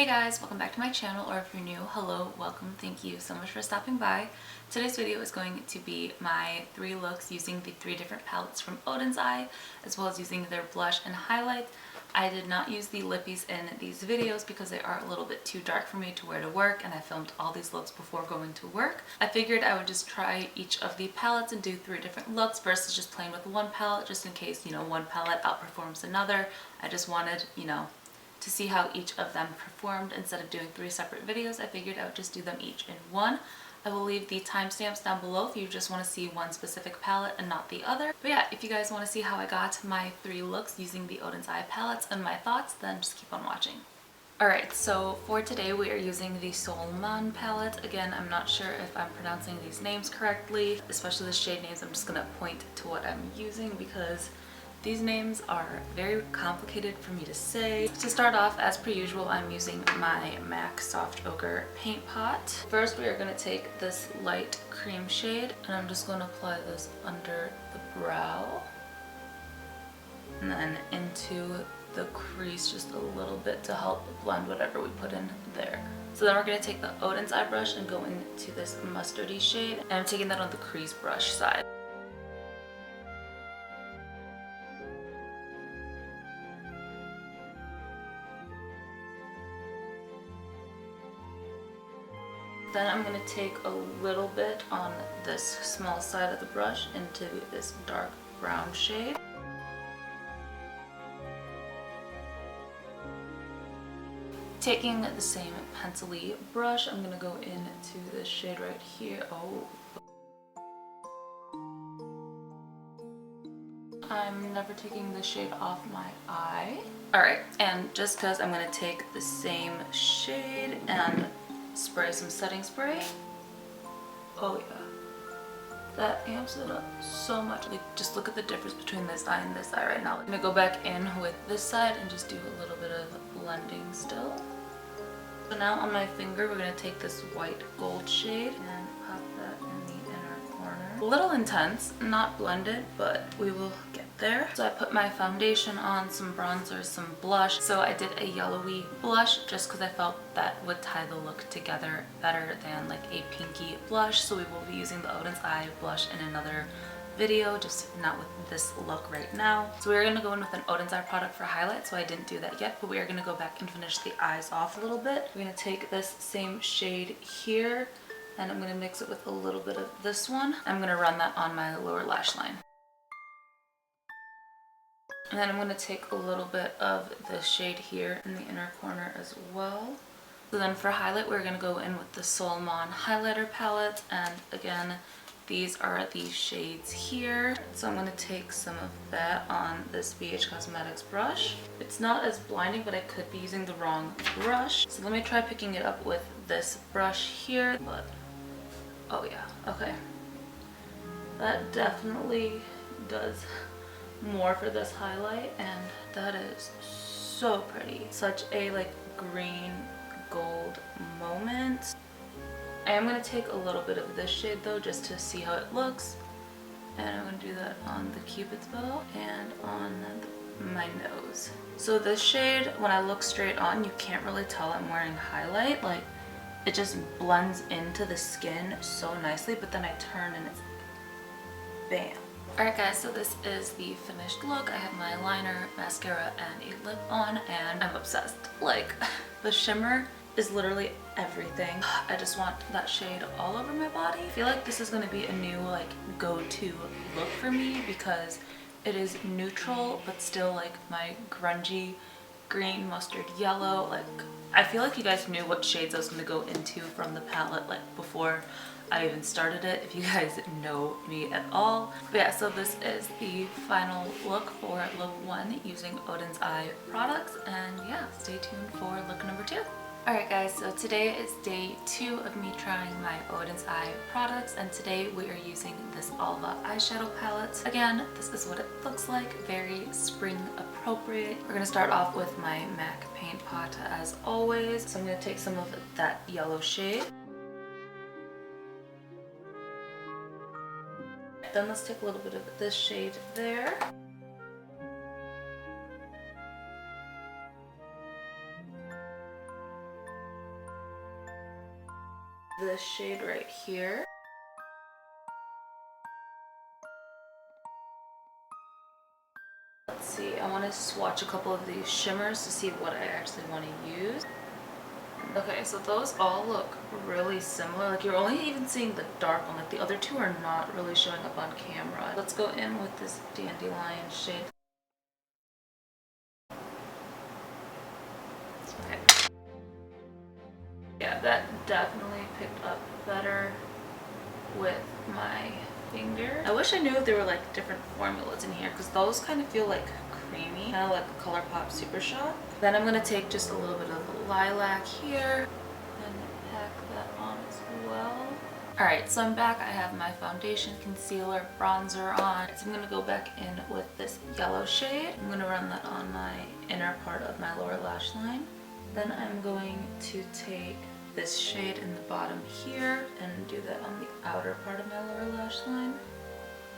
Hey guys, welcome back to my channel, or if you're new, hello, welcome, thank you so much for stopping by. Today's video is going to be my 3 looks using the 3 different palettes from Oden's Eye, as well as using their blush and highlight. I did not use the lippies in these videos because they are a little bit too dark for me to wear to work, and I filmed all these looks before going to work. I figured I would just try each of the palettes and do 3 different looks versus just playing with one palette, just in case, one palette outperforms another. I just wanted, to see how each of them performed. Instead of doing 3 separate videos, I figured I would just do them each in one. I will leave the timestamps down below if you just want to see one specific palette and not the other. But yeah, if you guys want to see how I got my 3 looks using the Oden's Eye palettes and my thoughts, then just keep on watching. Alright, so for today we are using the Solmån palette. Again, I'm not sure if I'm pronouncing these names correctly, especially the shade names. I'm just going to point to what I'm using because these names are very complicated for me to say. To start off, as per usual, I'm using my MAC Soft Ochre paint pot. First, we are going to take this light cream shade, and I'm just going to apply this under the brow, and then into the crease just a little bit to help blend whatever we put in there. So then we're going to take the Oden's Eye brush and go into this mustardy shade, and I'm taking that on the crease brush side. Then I'm going to take a little bit on this small side of the brush into this dark brown shade. Taking the same pencil-y brush, I'm going to go into this shade right here. I'm never taking the shade off my eye. Alright, and just because I'm going to take the same shade and spray some setting spray. Oh yeah, that amps it up so much. Like, just look at the difference between this eye and this eye right now. I'm gonna go back in with this side and just do a little bit of blending still. So now on my finger we're gonna take this white gold shade and pop that in the inner corner. A little intense, not blended, but we will get there. So I put my foundation on, some bronzer, some blush. So I did a yellowy blush just because I felt that would tie the look together better than like a pinky blush. So we will be using the Oden's Eye blush in another video, just not with this look right now. So we're going to go in with an Oden's Eye product for highlight, so I didn't do that yet, but we are going to go back and finish the eyes off a little bit. We're going to take this same shade here, and I'm going to mix it with a little bit of this one. I'm going to run that on my lower lash line. And then I'm going to take a little bit of this shade here in the inner corner as well. So then for highlight, we're going to go in with the Solmån highlighter palette, and again, these are these shades here. So I'm going to take some of that on this BH Cosmetics brush. It's not as blinding, but I could be using the wrong brush. So let me try picking it up with this brush here. But oh yeah, okay. That definitely does more for this highlight, and that is so pretty. Such a like green gold moment. I am going to take a little bit of this shade though, just to see how it looks, and I'm going to do that on the cupid's bow and on my nose. So this shade, when I look straight on, you can't really tell I'm wearing highlight. Like, it just blends into the skin so nicely, but then I turn and it's like, bam. Alright guys, so this is the finished look. I have my liner, mascara, and a lip on, and I'm obsessed. Like, the shimmer is literally everything. I just want that shade all over my body. I feel like this is going to be a new like go-to look for me because it is neutral but still like my grungy green mustard yellow. Like, I feel like you guys knew what shades I was going to go into from the palette like before I even started it, if you guys know me at all. But yeah, so this is the final look for look 1 using Oden's Eye products, and yeah, stay tuned for look number 2. Alright guys, so today is day 2 of me trying my Oden's Eye products, and today we are using this Alva eyeshadow palette. Again, this is what it looks like, very spring appropriate. We're going to start off with my MAC paint pot as always. So I'm going to take some of that yellow shade. Then let's take a little bit of this shade there. this shade right here. Let's see, I want to swatch a couple of these shimmers to see what I actually want to use. Okay, so those all look really similar. Like you're only even seeing the dark one. Like the other two are not really showing up on camera. Let's go in with this Dandelion shade. Okay. Yeah, that definitely picked up better with my finger. I wish I knew if there were like different formulas in here because those kind of feel like creamy, kind of like a ColourPop Super Shot. Then I'm gonna take just a little bit of lilac here and pack that on as well. Alright, so I'm back. I have my foundation, concealer, bronzer on. So I'm gonna go back in with this yellow shade. I'm gonna run that on my inner part of my lower lash line. Then I'm going to take this shade in the bottom here and do that on the outer part of my lower lash line.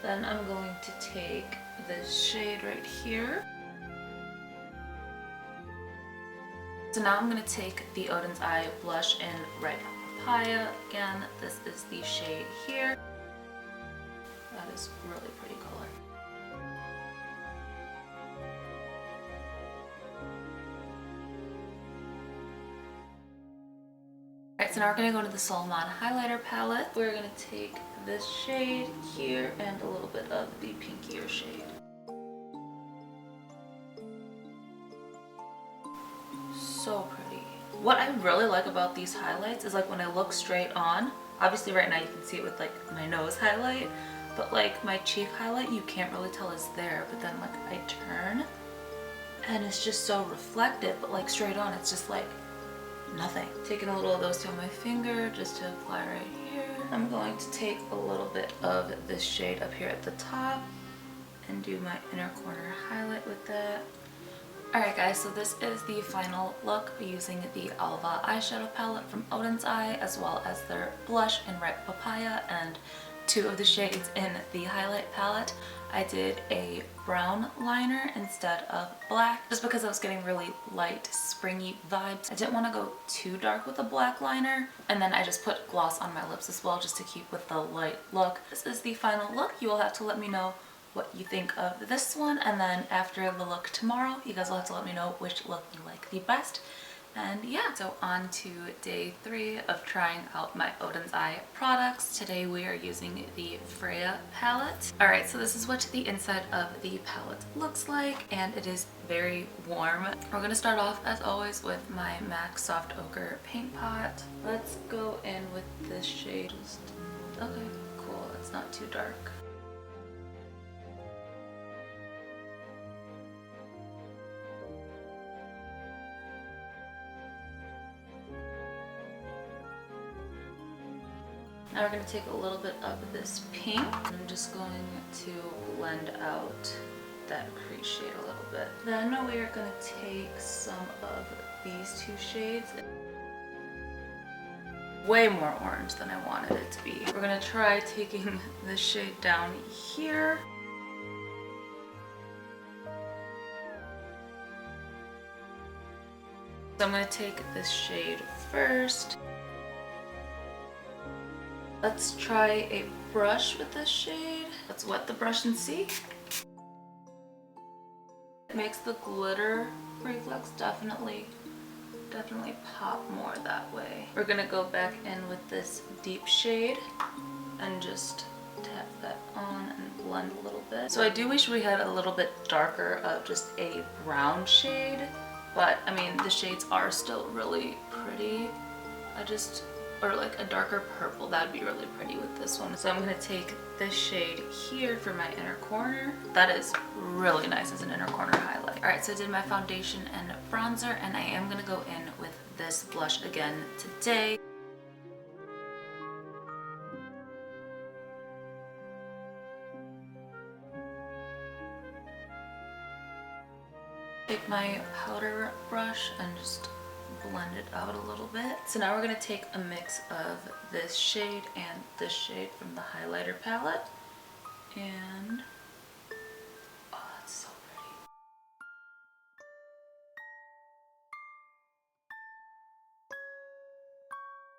Then I'm going to take this shade right here. So now I'm going to take the Oden's Eye blush in Red Papaya. Again, this is the shade here. That is really pretty color. Alright, so now we're going to go to the Solmån highlighter palette. We're going to take this shade here and a little bit of the pinkier shade. So pretty. What I really like about these highlights is like when I look straight on, obviously right now you can see it with like my nose highlight, but like my cheek highlight you can't really tell is there, but then like I turn and it's just so reflective, but like straight on it's just like nothing. Taking a little of those two on my finger just to apply right here. I'm going to take a little bit of this shade up here at the top and do my inner corner highlight with that. Alright guys, so this is the final look using the Alva eyeshadow palette from Oden's Eye, as well as their blush in Red Papaya and two of the shades in the highlight palette. I did a brown liner instead of black just because I was getting really light springy vibes. I didn't want to go too dark with the black liner, and then I just put gloss on my lips as well just to keep with the light look. This is the final look. You will have to let me know what you think of this one, and then after the look tomorrow you guys will have to let me know which look you like the best. And yeah, so on to day 3 of trying out my Oden's Eye products. Today we are using the Freja palette. Alright, so this is what the inside of the palette looks like, and it is very warm. We're going to start off as always with my MAC Soft Ochre paint pot. Let's go in with this shade. Okay, cool, it's not too dark. Now we're going to take a little bit of this pink. I'm just going to blend out that crease shade a little bit. Then we are going to take some of these two shades. Way more orange than I wanted it to be. We're going to try taking this shade down here. So I'm going to take this shade first. Let's try a brush with this shade. Let's wet the brush and see. It makes the glitter reflex definitely pop more that way. We're gonna go back in with this deep shade and just tap that on and blend a little bit. So I do wish we had a little bit darker of just a brown shade, but I mean the shades are still really pretty. Or like a darker purple, that would be really pretty with this one. So I'm going to take this shade here for my inner corner. That is really nice as an inner corner highlight. Alright, so I did my foundation and bronzer, and I am going to go in with this blush again today. Take my powder brush and just blend it out a little bit. So now we're going to take a mix of this shade and this shade from the highlighter palette, and oh, that's so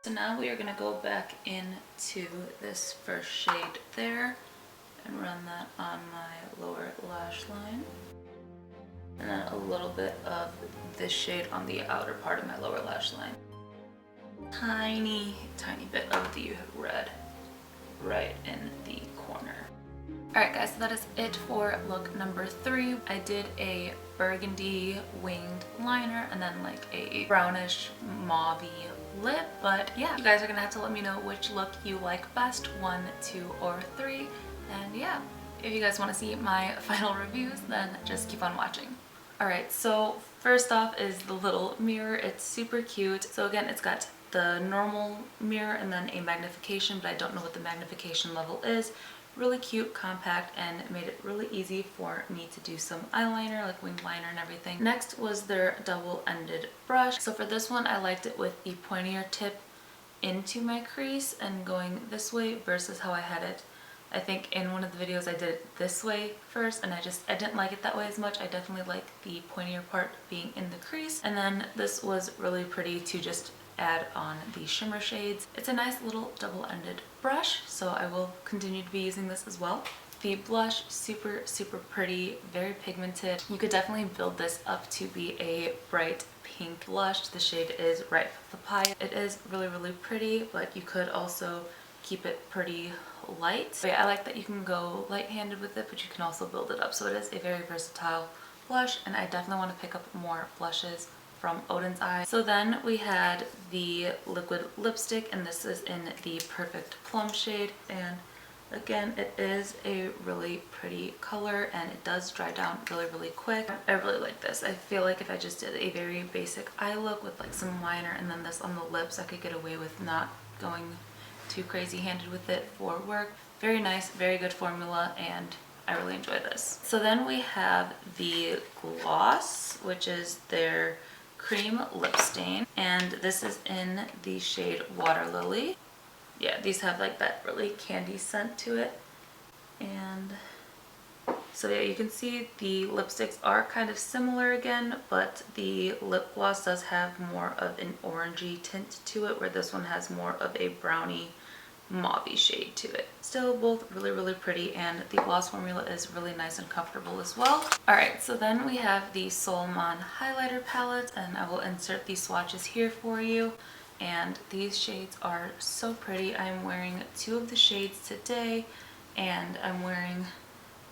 pretty. So now we are going to go back into this first shade there and run that on my lower lash line. And then a little bit of this shade on the outer part of my lower lash line. Tiny, tiny bit of the red right in the corner. Alright guys, so that is it for look number 3. I did a burgundy winged liner and then like a brownish mauvey lip. But yeah, you guys are gonna have to let me know which look you like best, 1, 2, or 3. And yeah, if you guys want to see my final reviews, then just keep on watching. Alright, so first off is the little mirror. It's super cute. So again, it's got the normal mirror and then a magnification, but I don't know what the magnification level is. Really cute, compact, and it made it really easy for me to do some eyeliner, like winged liner and everything. Next was their double-ended brush. So for this one, I liked it with the pointier tip into my crease and going this way versus how I had it. I think in one of the videos I did it this way first, and I didn't like it that way as much. I definitely like the pointier part being in the crease. And then this was really pretty to just add on the shimmer shades. It's a nice little double-ended brush, so I will continue to be using this as well. The blush, super, super pretty, very pigmented. You could definitely build this up to be a bright pink blush. The shade is Ripe Papaya. It is really, really pretty, but you could also keep it pretty light. But yeah, I like that you can go light-handed with it, but you can also build it up. So it is a very versatile blush, and I definitely want to pick up more blushes from Oden's Eye. So then we had the liquid lipstick, and this is in the Perfect Plum shade. And again, it is a really pretty color, and it does dry down really, really quick. I really like this. I feel like if I just did a very basic eye look with like some liner and then this on the lips, I could get away with not going too crazy handed with it for work. Very nice, very good formula, and I really enjoy this. So then we have the gloss, which is their cream lip stain, and this is in the shade Water Lily. Yeah, these have like that really candy scent to it. And so yeah, you can see the lipsticks are kind of similar again, but the lip gloss does have more of an orangey tint to it, where this one has more of a brownie mauvey shade to it. Still both really, really pretty, and the gloss formula is really nice and comfortable as well. Alright, so then we have the Solmån highlighter palette, and I will insert these swatches here for you. And these shades are so pretty. I'm wearing 2 of the shades today, and I'm wearing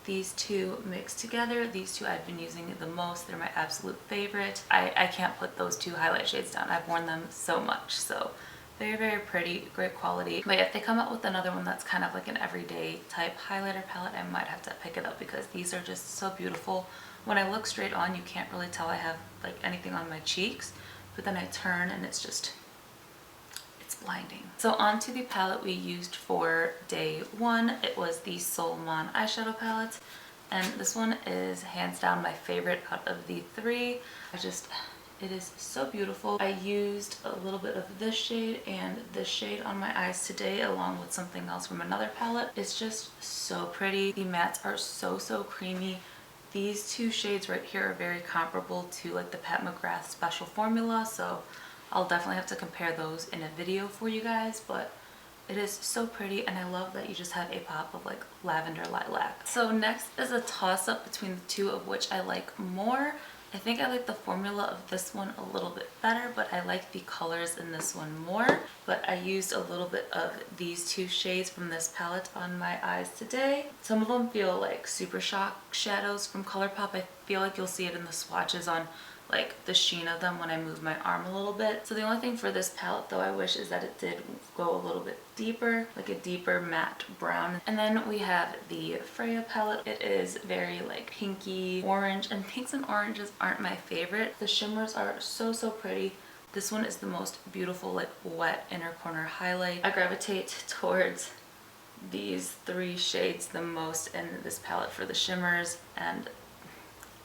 these 2 mixed together. These 2 I've been using the most. They're my absolute favorite. I can't put those 2 highlight shades down. I've worn them so much. So very, very pretty, great quality. But yeah, if they come out with another one that's kind of like an everyday type highlighter palette, I might have to pick it up because these are just so beautiful. When I look straight on, you can't really tell I have like anything on my cheeks, but then I turn and it's blinding. So onto the palette we used for day 1. It was the Solmån eyeshadow palette, and this one is hands down my favorite out of the 3. It is so beautiful. I used a little bit of this shade and this shade on my eyes today, along with something else from another palette. It's just so pretty. The mattes are so, so creamy. These 2 shades right here are very comparable to like the Pat McGrath special formula, so I'll definitely have to compare those in a video for you guys, but it is so pretty, and I love that you just have a pop of like lavender lilac. So next is a toss-up between the 2 of which I like more. I think I like the formula of this one a little bit better, but I like the colors in this one more. But I used a little bit of these 2 shades from this palette on my eyes today. Some of them feel like Super Shock shadows from ColourPop. I feel like you'll see it in the swatches on like the sheen of them when I move my arm a little bit. So the only thing for this palette though I wish is that it did go a little bit deeper, like a deeper matte brown. And then we have the Freja palette. It is very like pinky orange, and pinks and oranges aren't my favorite. The shimmers are so, so pretty. This one is the most beautiful like wet inner corner highlight. I gravitate towards these 3 shades the most in this palette for the shimmers, and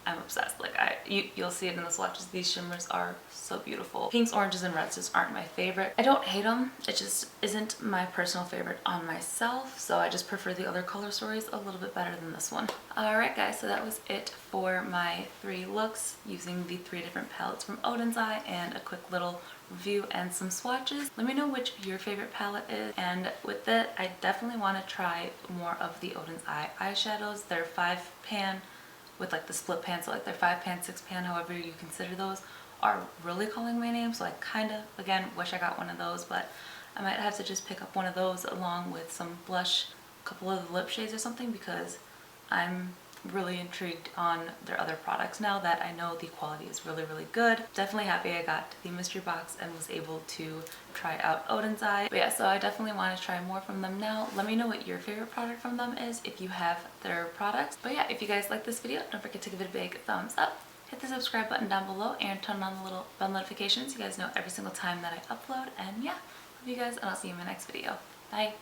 I'm obsessed. Like you'll see it in the swatches. These shimmers are so beautiful. Pinks, oranges, and reds just aren't my favorite. I don't hate them. It just isn't my personal favorite on myself. So I just prefer the other color stories a little bit better than this one. Alright guys, so that was it for my 3 looks using the 3 different palettes from Oden's Eye and a quick little review and some swatches. Let me know which your favorite palette is, and with that I definitely want to try more of the Oden's Eye eyeshadows. They're 5-pan with like the split pan, so like they're 5-pan, 6-pan, however you consider those, are really calling my name. So I kind of, again, wish I got one of those, but I might have to just pick up one of those along with some blush, a couple of the lip shades or something, because I'm really intrigued on their other products now that I know the quality is really, really good. Definitely happy I got the mystery box and was able to try out Oden's Eye. But yeah, so I definitely want to try more from them now. Let me know what your favorite product from them is if you have their products. But yeah, if you guys like this video, don't forget to give it a big thumbs up. Hit the subscribe button down below and turn on the little bell notifications so you guys know every single time that I upload. And yeah, love you guys, and I'll see you in my next video. Bye!